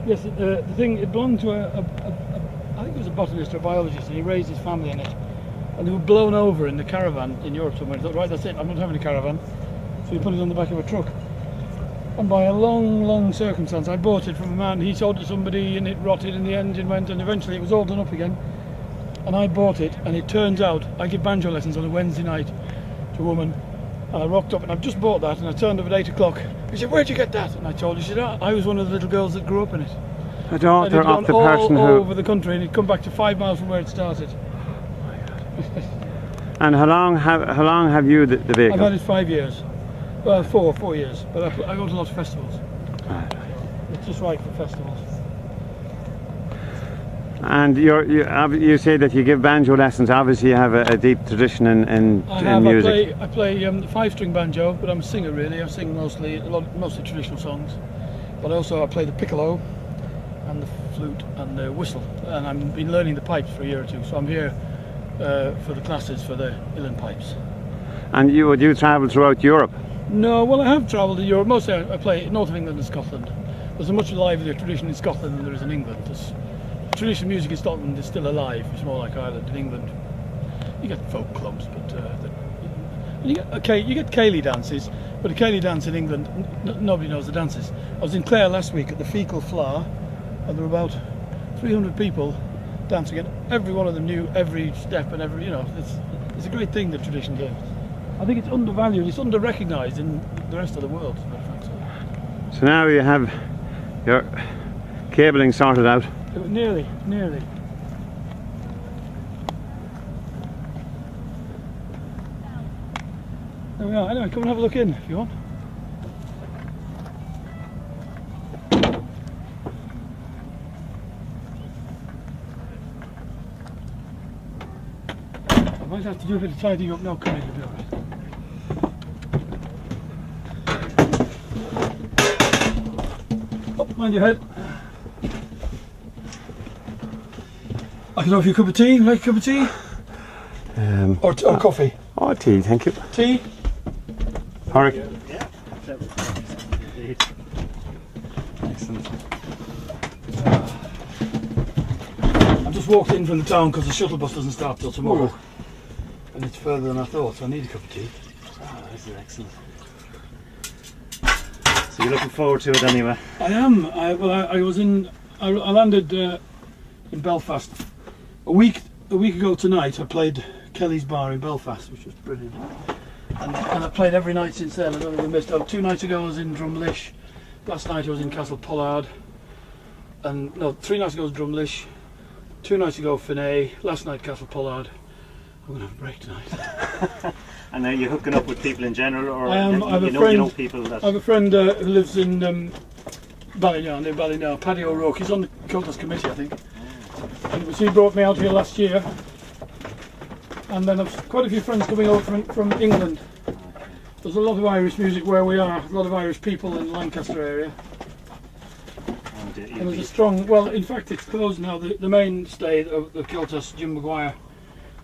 Yes, the thing, it belonged to I think it was a botanist or a biologist, and he raised his family in it. And they were blown over in the caravan in Europe somewhere. He thought, right, that's it, I'm not having a caravan. So he put it on the back of a truck. And by a long circumstance, I bought it from a man. He sold it to somebody and it rotted and the engine went, and eventually it was all done up again. And I bought it, and it turns out I give banjo lessons on a Wednesday night to a woman. And I rocked up, and I've just bought that, and I turned up at 8 o'clock. He said, where'd you get that? And I told her. She said, oh, I was one of the little girls that grew up in it. A daughter of the person all who... over the country, and he'd come back to 5 miles from where it started. And how long have you the vehicle? I've had it 5 years. Well, 4 years. But I go to lots of festivals. Right. It's just right for festivals. And you say that you give banjo lessons. Obviously you have a deep tradition in music. I play 5-string banjo, but I'm a singer really. I sing mostly traditional songs. But I play the piccolo and the flute and the whistle. And I've been learning the pipes for a year or two. So I'm here for the classes for the Uilleann Pipes. And would you travel throughout Europe? No, well I have travelled in Europe. Mostly I play North of England and Scotland. There's a much livelier tradition in Scotland than there is in England. Traditional music in Scotland is still alive. It's more like Ireland. In England, you get folk clubs, but you get ceilidh dances. But a ceilidh dance in England, nobody knows the dances. I was in Clare last week at the Fecal Fleadh, and there were about 300 people dancing, and every one of them knew every step and every. It's a great thing, the tradition here. I think it's undervalued. It's under-recognised in the rest of the world. So now you have your cabling sorted out. Nearly. There we are. Anyway, come and have a look in if you want. I might have to do a bit of tidying up now, coming to be alright. Oh, mind your head. I can offer you a cup of tea. Like a cup of tea? Or coffee? Oh, tea, thank you. Tea? Horic? Yeah, indeed. Excellent. I've just walked in from the town because the shuttle bus doesn't start till tomorrow. Ooh. And it's further than I thought, so I need a cup of tea. Oh, this is excellent. So you're looking forward to it anyway? I am. I landed in Belfast a week ago tonight. I played Kelly's Bar in Belfast, which was brilliant. And I've played every night since then. I don't think I missed out. 2 nights ago I was in Drumlish. Last night I was in Castle Pollard. And no, 3 nights ago was Drumlish. 2 nights ago Finney. Last night Castle Pollard. I'm going to have a break tonight. And are you hooking up with people in general, or I am. you know people that... I have a friend who lives in Ballynow, near Ballynow, Paddy O'Rourke. He's on the Cultus committee, I think. And he brought me out here last year. And then I've quite a few friends coming over from England. There's a lot of Irish music where we are, a lot of Irish people in the Lancaster area. And there's a strong, well in fact it's closed now, the mainstay of the Cultus, Jim Maguire,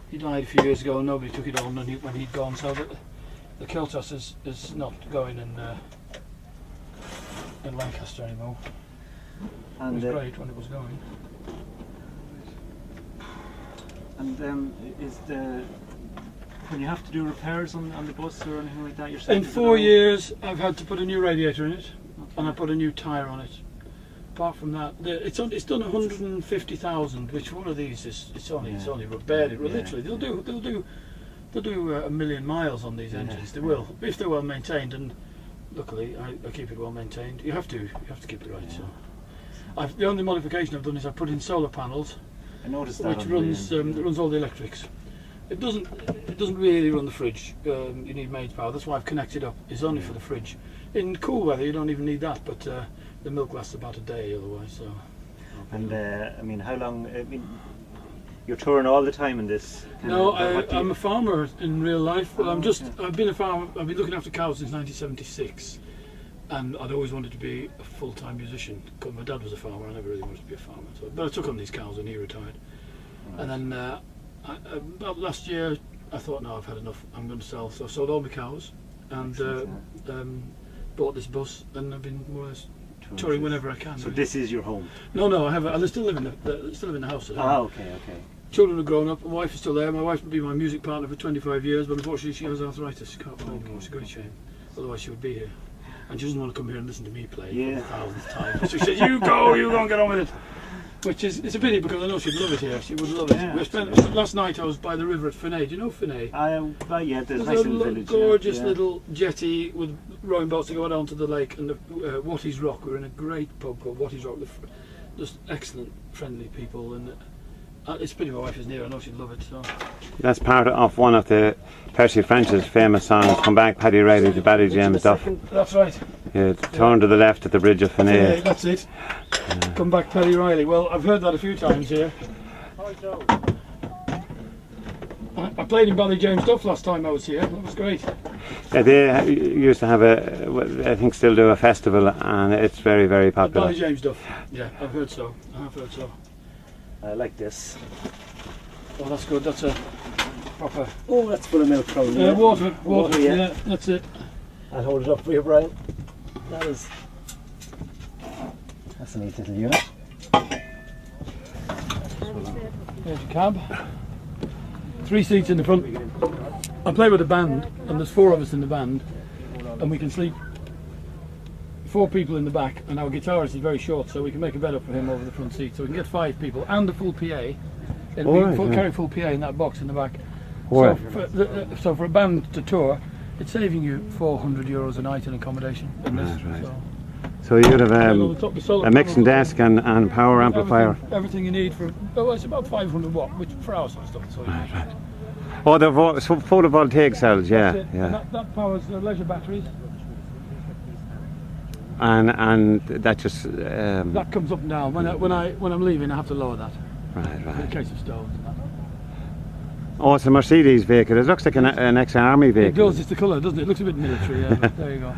he died a few years ago and nobody took it on when he'd gone, so the Cultus is not going in Lancaster anymore. And it was great when it was going. And when you have to do repairs on the bus or anything like that yourself? In 4 years I've had to put a new radiator in it, and I put a new tyre on it. Apart from that, it's done 150,000, which one of these it's only barely, literally. They'll do 1 million miles on these engines. They will, if they're well maintained, and luckily I keep it well maintained. You have to keep it right. So the only modification I've done is I put in solar panels. I noticed that, which runs all the electrics. It doesn't really run the fridge. You need mains power. That's why I've connected up. It's only for the fridge. In cool weather you don't even need that, but the milk lasts about a day otherwise. So. And I mean, how long? I mean, you're touring all the time in this? No, I'm a farmer in real life. Well, I've been a farmer. I've been looking after cows since 1976. And I'd always wanted to be a full-time musician. Because my dad was a farmer, I never really wanted to be a farmer. But I took on these cows when he retired. Right. And then about last year, I thought, no, I've had enough. I'm going to sell. So I sold all my cows and bought this bus, and I've been more or less touring whenever I can. So this is your home? No, I still live in the house at home. Ah, okay. Children are grown up. My wife is still there. My wife would be my music partner for 25 years, but unfortunately she has arthritis. She can't play anymore. It's a great shame. Otherwise she would be here. And she doesn't want to come here and listen to me play for the thousandth time. So she said, you go and get on with it. Which is, it's a pity because I know she'd love it here. She would love it. Yeah, last night I was by the river at Fleadh. Do you know Fleadh? Yeah, there's a nice little village. Gorgeous little jetty with rowing boats to go down to the lake and the Watty's Rock. We're in a great pub called Watty's Rock. Just excellent, friendly people, and it's a pity my wife isn't here. I know she'd love it. So that's part of one of the Percy French's famous songs. Come back, Paddy Riley, to Paddy James Duff. That's right. Yeah, turn to the left at the bridge of Fleadh. That's it. Come back, Paddy Riley. Well, I've heard that a few times here. I played in Paddy James Duff last time I was here. That was great. Yeah, they used to have I think still do a festival, and it's very, very popular. Paddy James Duff. Yeah, I've heard so. I like this. Oh, that's good. That's a proper. Oh, that's full of milk probably. Water. Yeah, that's it. I'll hold it up for you, Brian. That's a neat little unit. There's your cab. 3 seats in the front. I play with a band, and there's 4 of us in the band, and we can sleep 4 people in the back, and our guitarist is very short, so we can make a bed up for him over the front seat, so we can get 5 people and a full PA. Carry full PA in that box in the back. So for a band to tour, it's saving you €400 a night in accommodation. So you'd have a mixing desk and power amplifier. Everything you need for, it's about 500 watt, which for our sort of stuff. So Oh, the photovoltaic cells, yeah. And that powers the leisure batteries. And that just that comes up and down. When I'm leaving, I have to lower that. Right. In case of stones and that. Oh, it's a Mercedes vehicle. It looks like an ex-army vehicle. It does. It's the colour, doesn't it? It looks a bit military. Yeah, but there you go.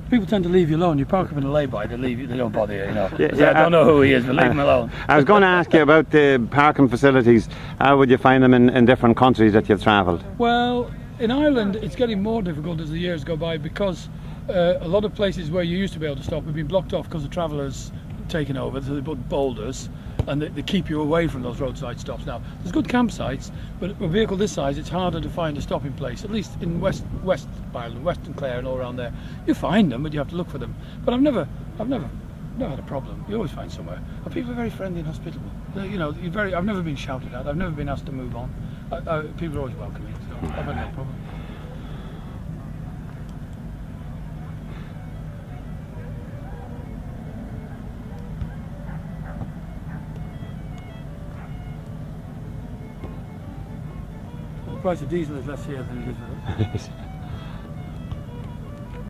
People tend to leave you alone. You park up in a lay-by, they leave you. They don't bother you. You know. I don't know who he is, but leave him alone. I was going to ask you about the parking facilities. How would you find them in different countries that you've travelled? Well, in Ireland, it's getting more difficult as the years go by because a lot of places where you used to be able to stop have been blocked off because the travellers taken over. So they put boulders and they keep you away from those roadside stops. Now, there's good campsites, but a vehicle this size, it's harder to find a stopping place. At least in West Ireland, Western Clare, and all around there, you find them, but you have to look for them. But I've never had a problem. You always find somewhere. And people are very friendly and hospitable. You know, I've never been shouted at. I've never been asked to move on. People are always welcoming. So I've had no problem. The price of diesel is less here than it is with us.